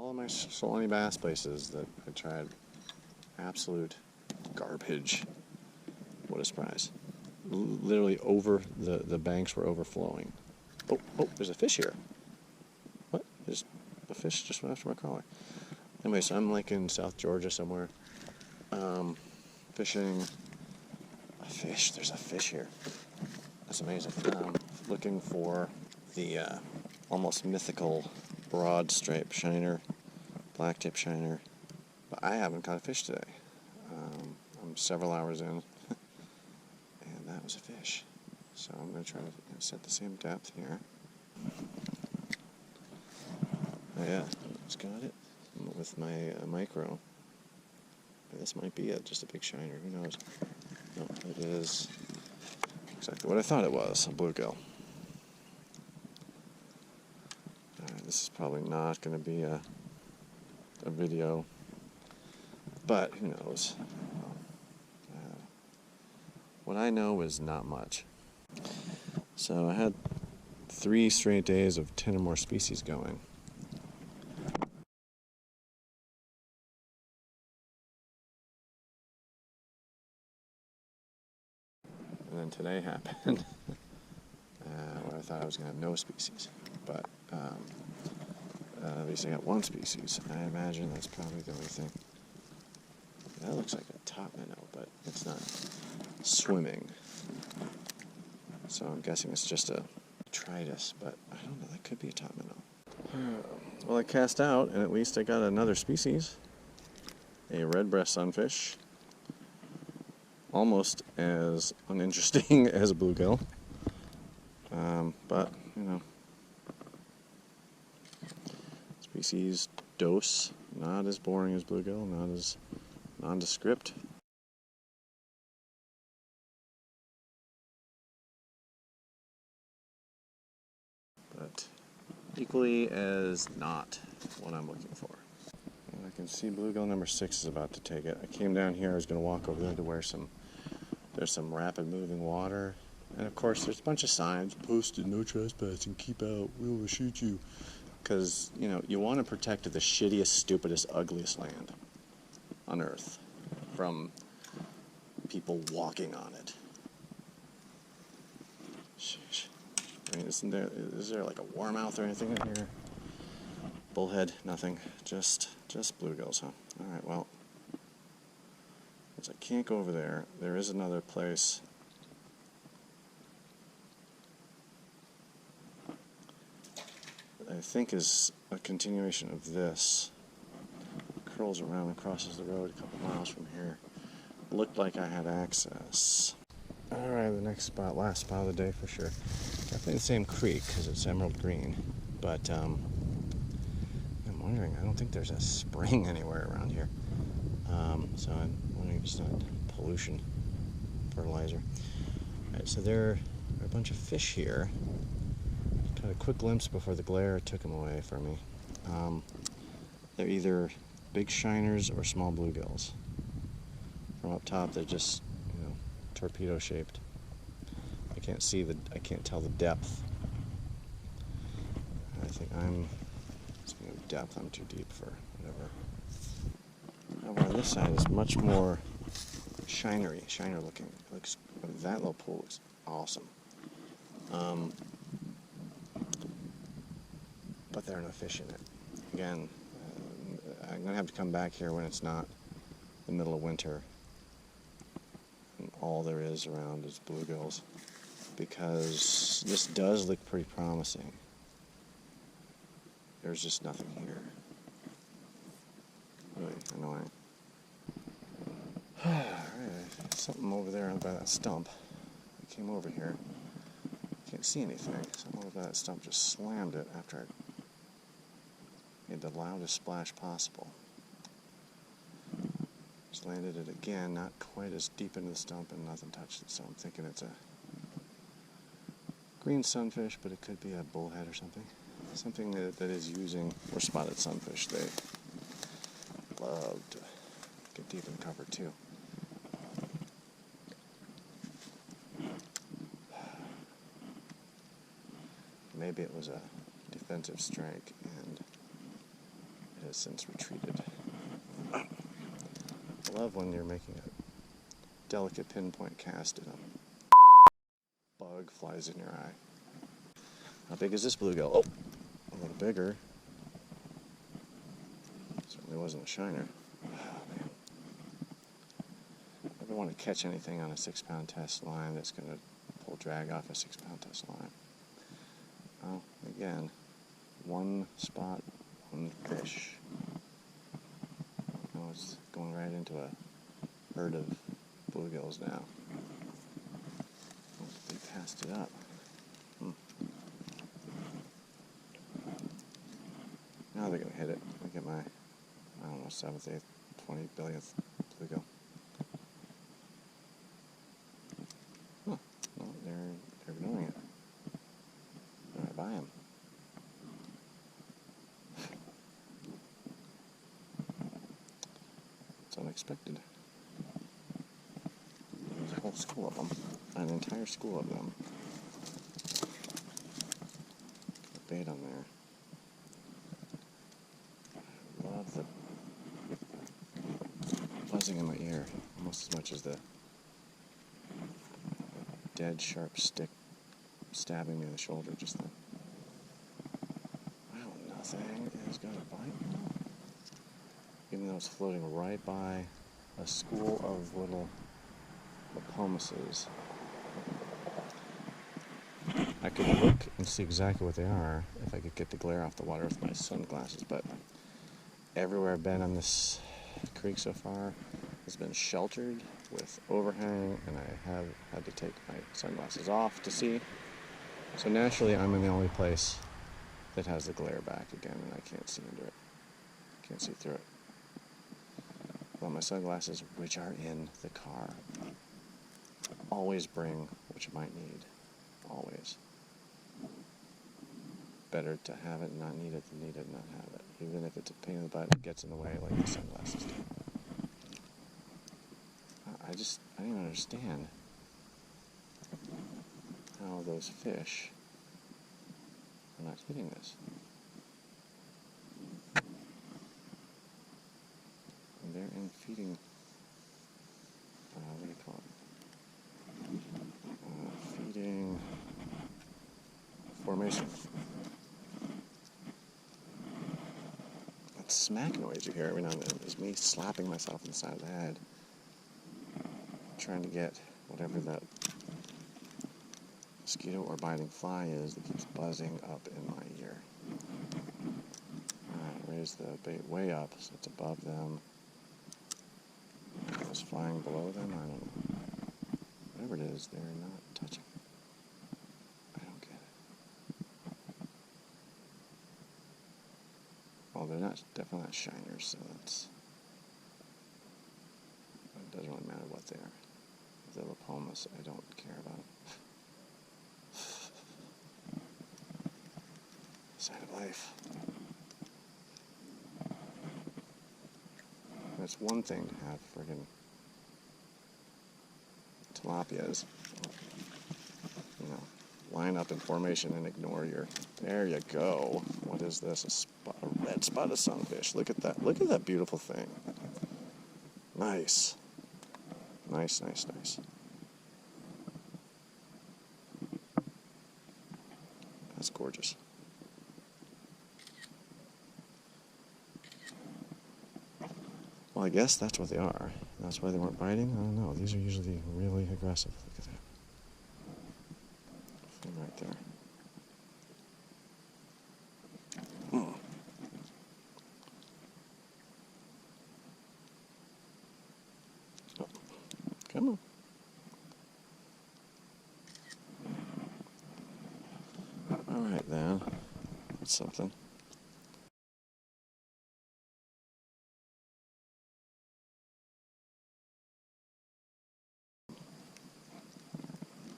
All of my salty bass places that I tried, absolute garbage. What a surprise. Literally over, the banks were overflowing. Oh, there's a fish here. What? There's a fish just went after my crawler. Anyway, so I'm like in South Georgia somewhere, fishing a fish. There's a fish here. That's amazing. Looking for the almost mythical broad stripe shiner, black tip shiner, but I haven't caught a fish today. I'm several hours in, and that was a fish. So I'm going to try to set the same depth here. Oh yeah, just got it with my micro. This might be it, just a big shiner, who knows. No, it is exactly what I thought it was, a bluegill. This is probably not going to be a video, but who knows. What I know is not much. So I had 3 straight days of 10 or more species going. And then today happened where I thought I was going to have no species, but at least I got 1 species. I imagine that's probably the only thing. That looks like a top minnow, but it's not swimming. So I'm guessing it's just a Tritus, but I don't know, that could be a top minnow. Well, I cast out, and at least I got another species. A red breast sunfish. Almost as uninteresting as a bluegill. But, you know. Species dose, not as boring as bluegill, not as nondescript. But equally as not what I'm looking for. And I can see bluegill number 6 is about to take it. I came down here, I was going to walk over there to where there's some rapid moving water. And of course there's a bunch of signs, posted, no trespassing, keep out, we will shoot you. Because, you know, you want to protect the shittiest, stupidest, ugliest land on Earth from people walking on it. Sheesh. I mean, is there like a warmouth or anything in here? Bullhead, nothing. Just bluegills, huh? Alright, well, since I can't go over there, there is another place. I think is a continuation of this. Curls around and crosses the road a couple miles from here. Looked like I had access. Alright, the next spot, last spot of the day for sure. Definitely the same creek because it's emerald green. But I'm wondering, I don't think there's a spring anywhere around here. So I'm wondering if it's not pollution, fertilizer. Alright, so there are a bunch of fish here. Got a quick glimpse before the glare took them away from me. They're either big shiners or small bluegills. From up top, they're just, you know, torpedo shaped. I can't tell the depth. I think speaking of depth, I'm too deep for whatever. However, on this side is much more shiner looking. It looks, that little pool looks awesome. But there are no fish in it. Again, I'm going to have to come back here when it's not the middle of winter and all there is around is bluegills, because this does look pretty promising. There's just nothing here. Really annoying. Alright, something over there by that stump. I came over here. Can't see anything. Something over by that stump just slammed it after I made the loudest splash possible. Just landed it again, not quite as deep into the stump, and nothing touched it, so I'm thinking it's a green sunfish, but it could be a bullhead or something. Something that is using, or spotted sunfish. They love to get deep in cover too. Maybe it was a defensive strike and it has since retreated. I love when you're making a delicate pinpoint cast and a bug flies in your eye. How big is this bluegill? Oh, a little bigger. Certainly wasn't a shiner. Oh, man. Never want to catch anything on a 6-pound test line that's going to pull drag off a 6-pound test line. Oh, again, one spot, one fish. Oh, it's going right into a herd of bluegills now. Oh, they passed it up. Now they're going to hit it. Look at my, I don't know, 7th, 8th, 20 billionth bluegill. Huh. Well, they're doing it. All right, buy them. It's unexpected. There's a whole school of them. An entire school of them. Got bait on there. Love the buzzing in my ear, almost as much as the dead sharp stick stabbing me in the shoulder just then. Wow, nothing is gonna bite now. Even though it's floating right by a school of little lepomuses. I could look and see exactly what they are if I could get the glare off the water with my sunglasses, but everywhere I've been on this creek so far has been sheltered with overhang, and I have had to take my sunglasses off to see. So naturally, I'm in the only place that has the glare back again, and I can't see under it. Can't see through it. Well, my sunglasses, which are in the car, always bring what you might need. Always. Better to have it and not need it than need it and not have it. Even if it's a pain in the butt, it gets in the way like the sunglasses do. I don't even understand how those fish are not hitting this. And they're in feeding, what do you call it? Feeding formation. That smack noise you hear every now and then is me slapping myself in the side of the head, trying to get whatever that mosquito or biting fly is that keeps buzzing up in my ear. Alright, raise the bait way up so it's above them. If it's flying below them, I don't know. Whatever it is, they're not touching. I don't get it. Well, they're definitely not shiners, so it doesn't really matter what they are. The lepomus, I don't care about. Sign of life. And it's one thing to have friggin' tilapias, line up in formation and ignore your. There you go. What is this? A red spotted sunfish. Look at that. Look at that beautiful thing. Nice. Nice, nice, nice. That's gorgeous. Well, I guess that's what they are. That's why they weren't biting. I don't know. These are usually really aggressive. Look at that. Thing right there. Oh, come on. All right, then. That's something.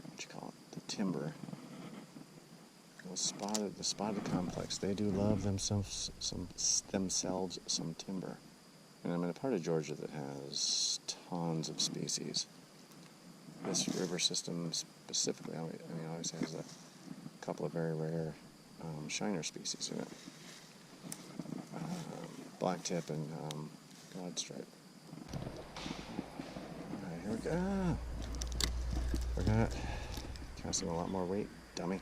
What you call it? The timber. The spotted complex. They do love themselves some timber. And I'm in a part of Georgia that has tons of species. This river system specifically, always has a couple of very rare shiner species in it. black tip and broad stripe. Alright, here we go. Ah, forgot. Casting a lot more weight, dummy.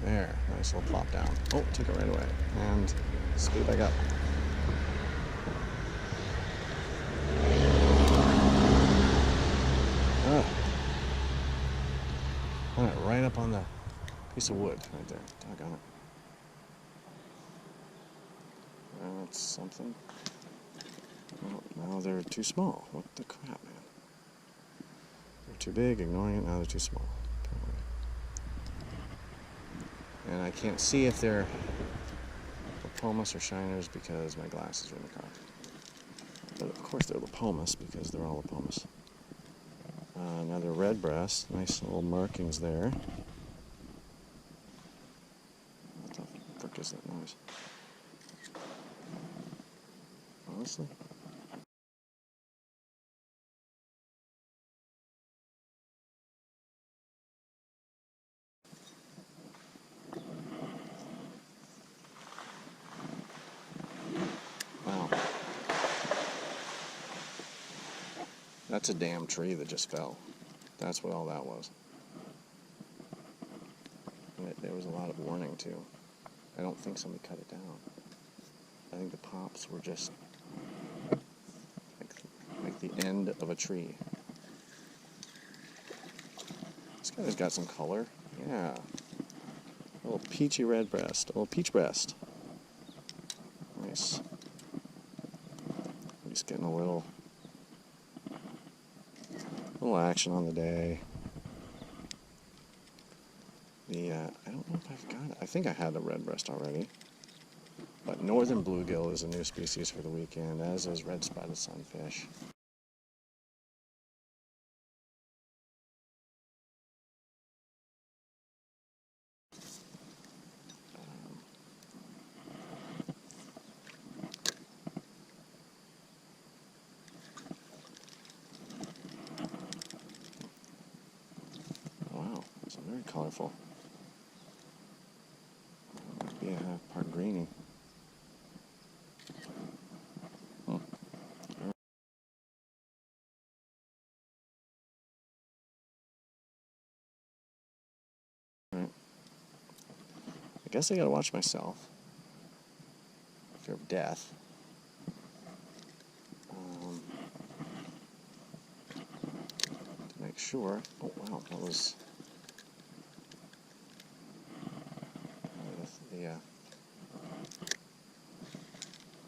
There, nice little plop down. Oh, took it right away. And speed back up. Went right up on the piece of wood right there. Doggone it. That's something. Oh, now they're too small. What the crap, man? They're too big, ignoring it. Now they're too small. And I can't see if they're Lipomas or shiners because my glasses are in the car. But of course they're Lipomas because they're all Lipomas. Another red breast. Nice little markings there. What the frick is that noise? Honestly? Wow. That's a damn tree that just fell. That's what all that was. And there was a lot of warning too. I don't think somebody cut it down. I think the pops were just like the end of a tree. This guy's got some color. Yeah. A little peachy red breast. A little peach breast. Nice. I'm just getting a little action on the day. I don't know if I've got it. I think I had the red breast already. But northern bluegill is a new species for the weekend, as is red spotted sunfish. Wow, it's very colorful. Must be a part greeny. Alright. I guess I gotta watch myself. Fear of death. To make sure. Oh wow, that was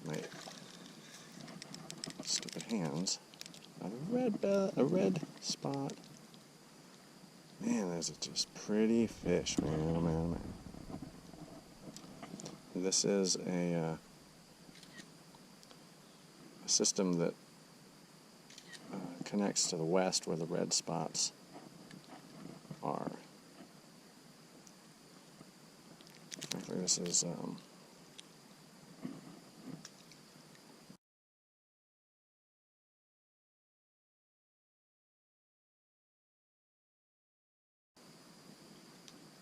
my stupid hands. A red spot. Man, those are just pretty fish, man, oh man, oh man. This is a system that connects to the west where the red spots are. Frankly, this is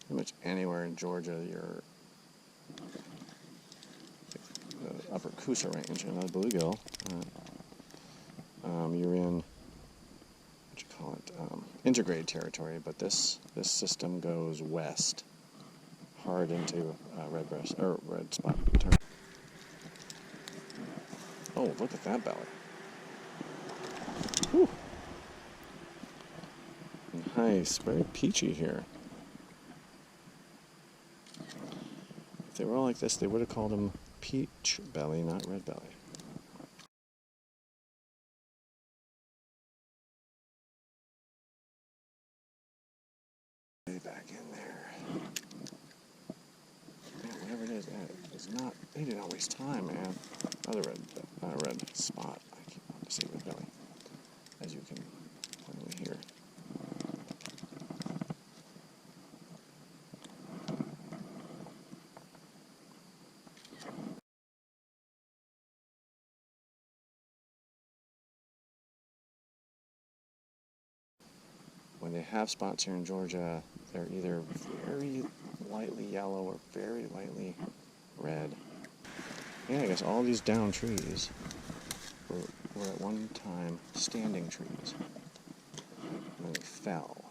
pretty much anywhere in Georgia. You're the upper Coosa Range, another bluegill. You're in what you call it, intergrade territory, but this system goes west, hard into red breast or red spot. Oh, look at that belly! Whew. Nice, very peachy here. If they were all like this, they would have called them peach belly, not red belly. Back in there. Man, whatever it is, it's not. They did not waste time, man. Another red spot. I keep wanting to say red belly, as you can plainly hear. When they have spots here in Georgia, they're either very lightly yellow or very lightly red. Yeah, I guess all these down trees were at one time standing trees. And they fell.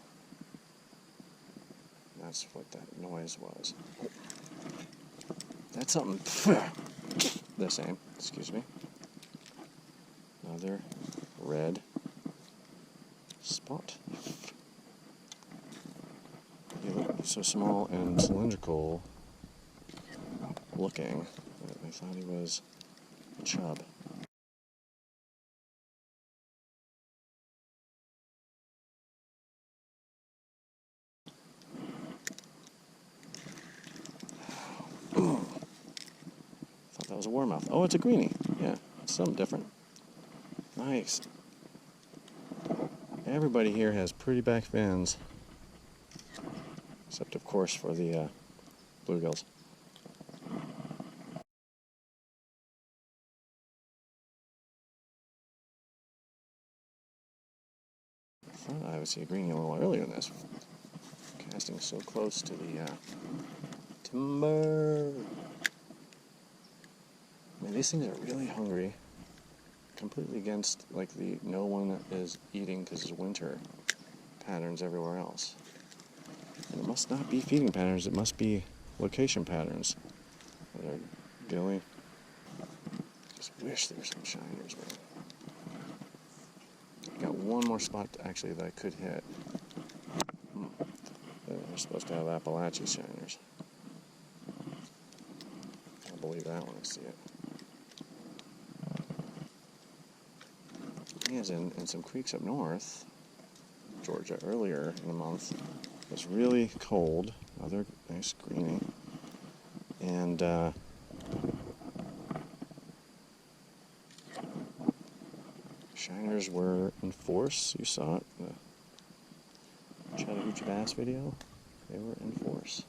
That's what that noise was. That's something the same, excuse me. Another red spot. He looked so small and cylindrical looking that I thought he was a chub. Thought that was a warmouth. Oh, it's a greenie. Yeah, it's something different. Nice. Everybody here has pretty back fins. Except, of course, for the bluegills. I thought I would see a greenie a little earlier in this. Casting so close to the timber. Man, these things are really hungry. Completely against, like, the no one is eating because it's winter patterns everywhere else. And it must not be feeding patterns, it must be location patterns that are gilly. Just wish there were some shiners, man. Got one more spot actually that I could hit. They're supposed to have Appalachia shiners. I'll believe that when I see it. He is in some creeks up north, Georgia, earlier in the month. It was really cold. Another nice greenie. And shiners were in force. You saw it. The Chattahoochee Bass video. They were in force.